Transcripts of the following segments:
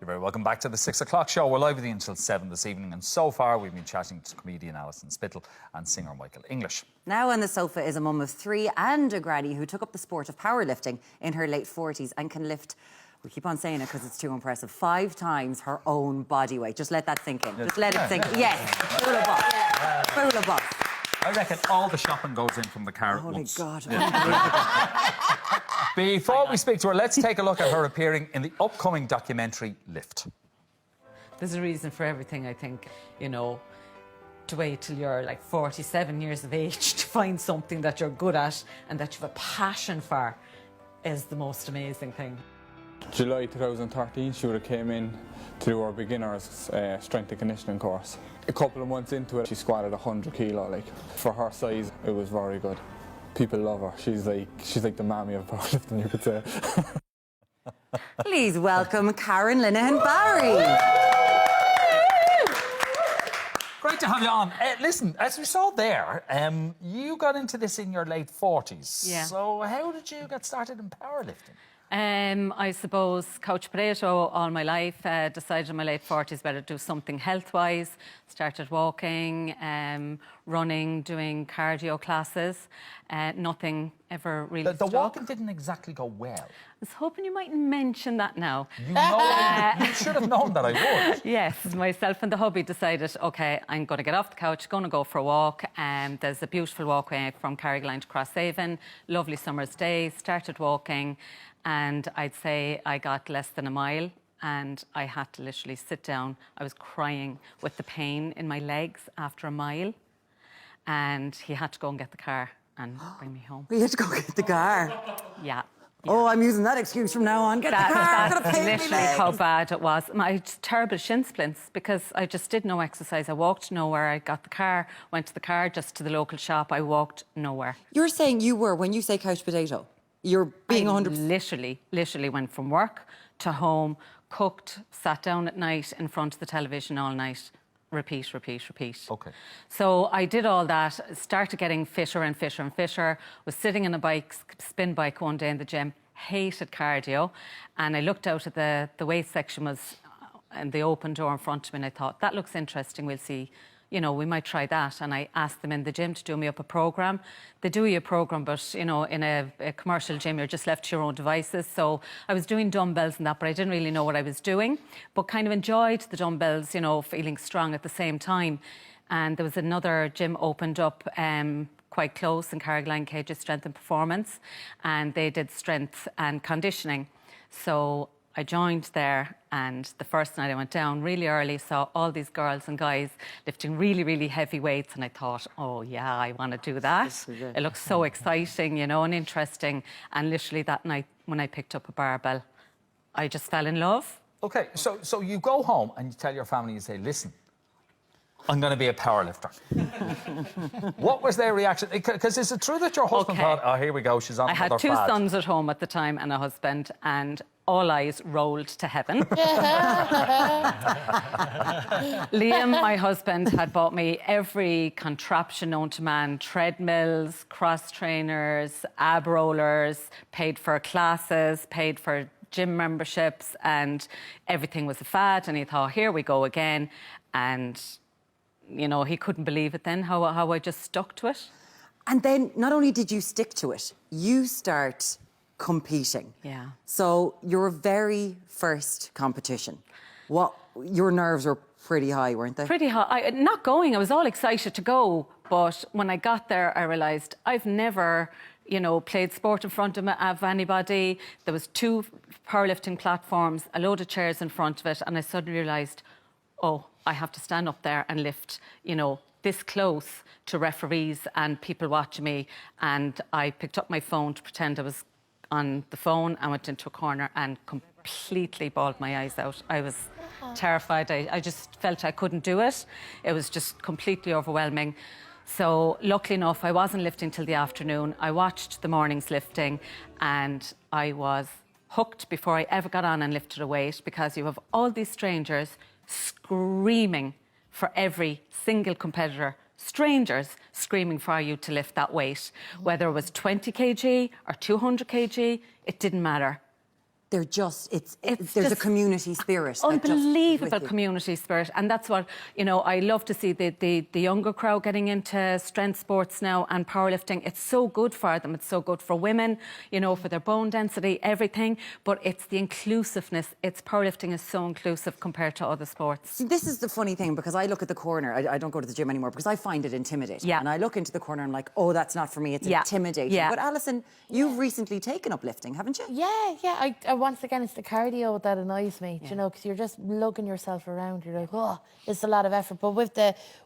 You're very welcome back to the 6 o'clock show. We're live with you until 7 this evening, and so far we've been chatting to comedian Alison Spittle and singer Michael English. Now on the sofa is a mum of 3 and a granny who took up the sport of powerlifting in her late 40s and can lift, we keep on saying it because it's too impressive, 5 times her own body weight. Just let that sink in. Just let it sink in. Yes, full of boss. Full of boss. I reckon all the shopping goes in from the car at once. God. Before we speak to her, let's take a look at her appearing in the upcoming documentary Lift. There's a reason for everything, I think, you know, to wait till you're like 47 years of age to find something that you're good at and that you have a passion for is the most amazing thing. July 2013, she would have came in to do her beginner's strength and conditioning course. A couple of months into it, she squatted 100 kilo. Like, for her size, it was very good. People love her. She's like the mammy of powerlifting, you could say. Please welcome Karen Linehan Barry. Great to have you on. Listen, as we saw there, you got into this in your late 40s. Yeah. So how did you get started in powerlifting? I suppose couch potato all my life. Decided in my late 40s better do something health-wise. Started walking, running, doing cardio classes. Nothing ever really The stuck. walking didn't exactly go well. I was hoping you mightn't mention that now. You should have known that I would. Yes, myself and the hubby decided, OK, I'm going to get off the couch, going to go for a walk. There's a beautiful walkway from Carrigaline to Crosshaven. Lovely summer's day. Started walking, and I'd say I got less than a mile, and I had to literally sit down. I was crying with the pain in my legs after a mile, and he had to go and get the car and bring me home. We had to go get the car. Yeah. Oh, I'm using that excuse from now on. Get the car, I'm gonna That's pain me literally legs. how bad it was. My terrible shin splints because I just did no exercise. I walked nowhere. I got the car, went to the car, just to the local shop. I walked nowhere. You're saying you were, when you say couch potato, you're being 100%... Literally went from work to home, cooked, sat down at night in front of the television all night. Repeat. Okay. So I did all that, started getting fitter and fitter and fitter, was sitting in a spin bike one day in the gym, hated cardio, and I looked out at the weight section was and the open door in front of me, and I thought, that looks interesting, we'll see, you know, we might try that. And I asked them in the gym to do me up a programme. They do you a programme, but, you know, in a commercial gym, you're just left to your own devices. So I was doing dumbbells and that, but I didn't really know what I was doing, but kind of enjoyed the dumbbells, you know, feeling strong at the same time. And there was another gym opened up quite close in Carrigaline, KJ Strength and Performance, and they did strength and conditioning. So I joined there, and the first night I went down really early, saw all these girls and guys lifting really, really heavy weights, and I thought, oh yeah, I want to do that. It looks so exciting, you know, and interesting. And literally that night when I picked up a barbell, I just fell in love. Okay, so you go home and you tell your family, you say, listen, I'm going to be a powerlifter. What was their reaction? Because is it true that your husband thought, oh, here we go, she's on another fad? I had 2 sons at home at the time and a husband, and all eyes rolled to heaven. Liam, my husband, had bought me every contraption known to man, treadmills, cross trainers, ab rollers, paid for classes, paid for gym memberships, and everything was a fad. And he thought, here we go again. And, you know, he couldn't believe it then, how I just stuck to it. And then not only did you stick to it, you start competing. Yeah. So your very first competition, your nerves were pretty high, weren't they? Pretty high. Not going, I was all excited to go, but when I got there, I realised I've never, you know, played sport in front of anybody. There was 2 powerlifting platforms, a load of chairs in front of it, and I suddenly realised, oh, I have to stand up there and lift, you know, this close to referees and people watching me. And I picked up my phone to pretend I was on the phone. I went into a corner and completely bawled my eyes out. I was terrified. I just felt I couldn't do it. It was just completely overwhelming. So luckily enough, I wasn't lifting till the afternoon. I watched the morning's lifting and I was hooked before I ever got on and lifted a weight, because you have all these strangers screaming for every single competitor, strangers screaming for you to lift that weight. Whether it was 20 kg or 200 kg, it didn't matter. they're just, there's a just community spirit. Unbelievable community spirit. And that's what, you know, I love to see the younger crowd getting into strength sports now and powerlifting. It's so good for them. It's so good for women, you know, for their bone density, everything. But it's the inclusiveness. Powerlifting is so inclusive compared to other sports. See, this is the funny thing, because I look at the corner. I don't go to the gym anymore because I find it intimidating. Yeah. And I look into the corner and I'm like, oh, that's not for me. It's intimidating. Yeah. But Alison, you've recently taken up lifting, haven't you? Yeah. I once again, it's the cardio that annoys me, you know, because you're just lugging yourself around. You're like, oh, it's a lot of effort. But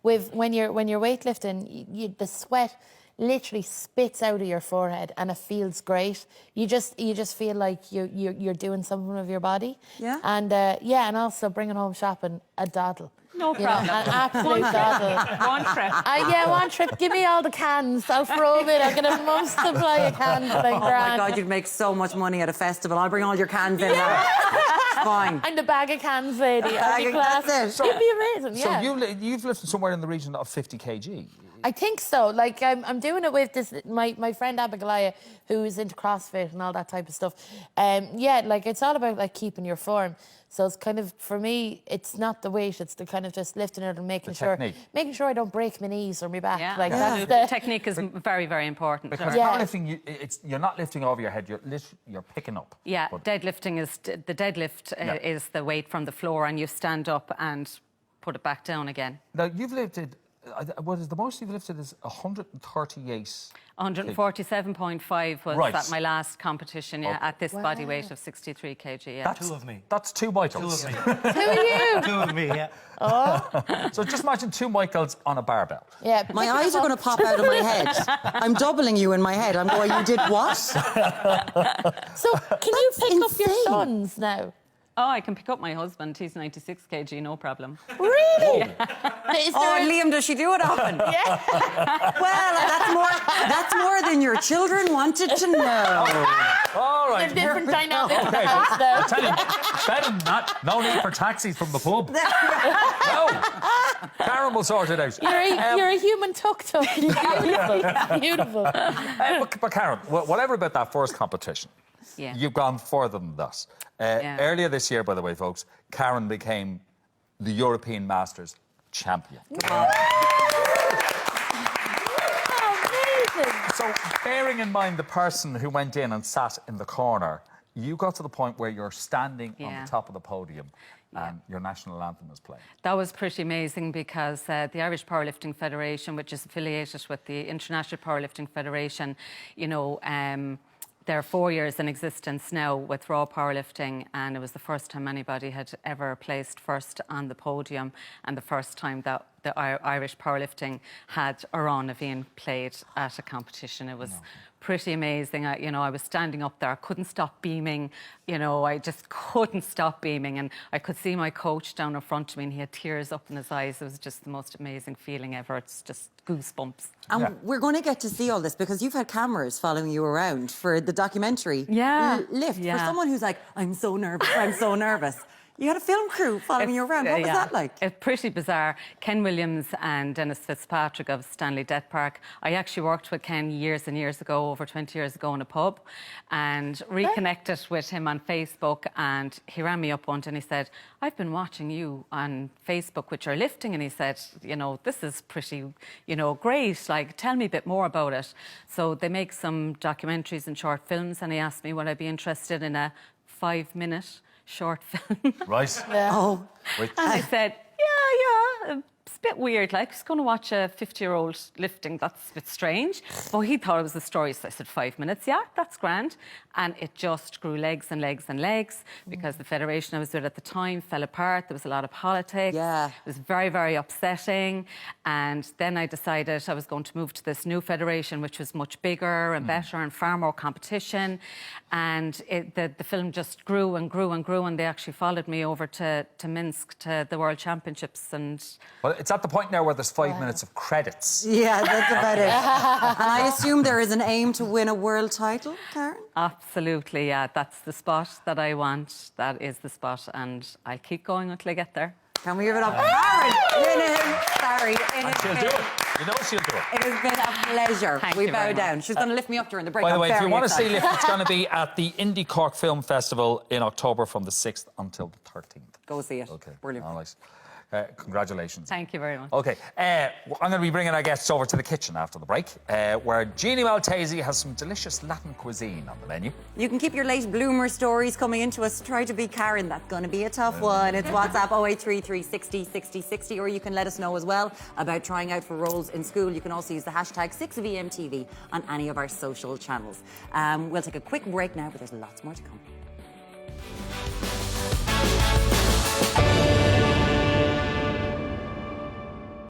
when you're weightlifting, the sweat literally spits out of your forehead and it feels great. You just feel like you're doing something with your body. Yeah. And and also bringing home shopping a doddle. No problem. An absolute doddle. One trip. One trip. Give me all the cans. I'll throw them in. I'll get a month's supply of cans. Oh my God, you'd make so much money at a festival. I'll bring all your cans in now. It's fine. I'm the bag of cans lady. I'll be class. That's it. It'd be amazing, yeah. So you've lifted somewhere in the region of 50 kg. I think so. Like, I'm doing it with this my friend Abigail, who is into CrossFit and all that type of stuff. Like, it's all about like keeping your form. So it's kind of, for me, it's not the weight, it's the kind of just lifting it and making sure I don't break my knees or my back. Yeah. Like The that's technique is very, very important. Because powerlifting, you're not lifting over your head, you're picking up. Yeah, deadlifting is the deadlift is the weight from the floor, and you stand up and put it back down again. Now you've lifted. What is the most you've lifted is 138. 147.5 was at my last competition, at this body weight of 63 kg. Yeah. Two of me. That's two Michaels. Two of me. Who are you? Two of me, yeah. So just imagine two Michaels on a barbell. Yeah. My eyes are going to pop out of my head. I'm doubling you in my head. I'm going, you did what? So can you pick up your sons now? Oh, I can pick up my husband. He's 96 kg, no problem. Really? Liam, does she do it often? Yeah. Well, that's more than your children wanted to know. All right. There's different dynamics in the house now. I tell you, better than that. No need for taxis from the pub. No. Karen will sort it out. You're a human tuk-tuk. Beautiful. Beautiful. But Karen, whatever about that first competition, you've gone further than that. Earlier this year, by the way, folks, Karen became the European Masters champion. So, bearing in mind the person who went in and sat in the corner, you got to the point where you're standing on the top of the podium and your national anthem is playing. That was pretty amazing because the Irish Powerlifting Federation, which is affiliated with the International Powerlifting Federation, you know, they're 4 years in existence now with raw powerlifting, and it was the first time anybody had ever placed first on the podium and the first time that the Irish powerlifting had Oran Naveen played at a competition. It was pretty amazing. I was standing up there, I couldn't stop beaming. You know, I just couldn't stop beaming, and I could see my coach down in front of me and he had tears up in his eyes. It was just the most amazing feeling ever. It's just goosebumps. And we're going to get to see all this because you've had cameras following you around for the documentary Lift. For someone who's like, I'm so nervous. You had a film crew following you around. What was that like? It's pretty bizarre. Ken Williams and Dennis Fitzpatrick of Stanley Death Park. I actually worked with Ken years and years ago, over 20 years ago in a pub, and reconnected with him on Facebook, and he rang me up one day and he said, I've been watching you on Facebook with your lifting, and he said, you know, this is pretty, you know, great. Like, tell me a bit more about it. So they make some documentaries and short films, and he asked me would I be interested in a 5-minute short film. Right. Oh. And I said, yeah. It's a bit weird, like, who's going to watch a 50-year-old lifting? That's a bit strange. But he thought it was a story, so I said 5 minutes. Yeah, that's grand. And it just grew legs and legs and legs because the federation I was with at the time fell apart. There was a lot of politics. Yeah. It was very, very upsetting. And then I decided I was going to move to this new federation, which was much bigger and better and far more competition. And the film just grew and grew and grew, and they actually followed me over to Minsk to the World Championships. And well, it's at the point now where there's 5 minutes of credits. Yeah, that's about it. And I assume there is an aim to win a world title, Karen? Absolutely, yeah. That's the spot that I want. That is the spot, and I'll keep going until I get there. Can we give it up? Karen Linehan, Barry Linehan. She'll do it. You know she'll do it. It has been a pleasure. Thank We you bow very down. much. She's going to lift me up during the break. By the I'm way, if you very want to see excited. Lift, it's going to be at the Indie Cork Film Festival in October from the 6th until the 13th. Go see it. Okay. Brilliant. All right. Congratulations. Thank you very much. Okay, I'm going to be bringing our guests over to the kitchen after the break, where Jeannie Maltese has some delicious Latin cuisine on the menu. You can keep your late bloomer stories coming into us. Try to be Karen. That's going to be a tough one. It's WhatsApp 0833 60 60 60, or you can let us know as well about trying out for roles in school. You can also use the hashtag 6VMTV on any of our social channels. We'll take a quick break now, but there's lots more to come.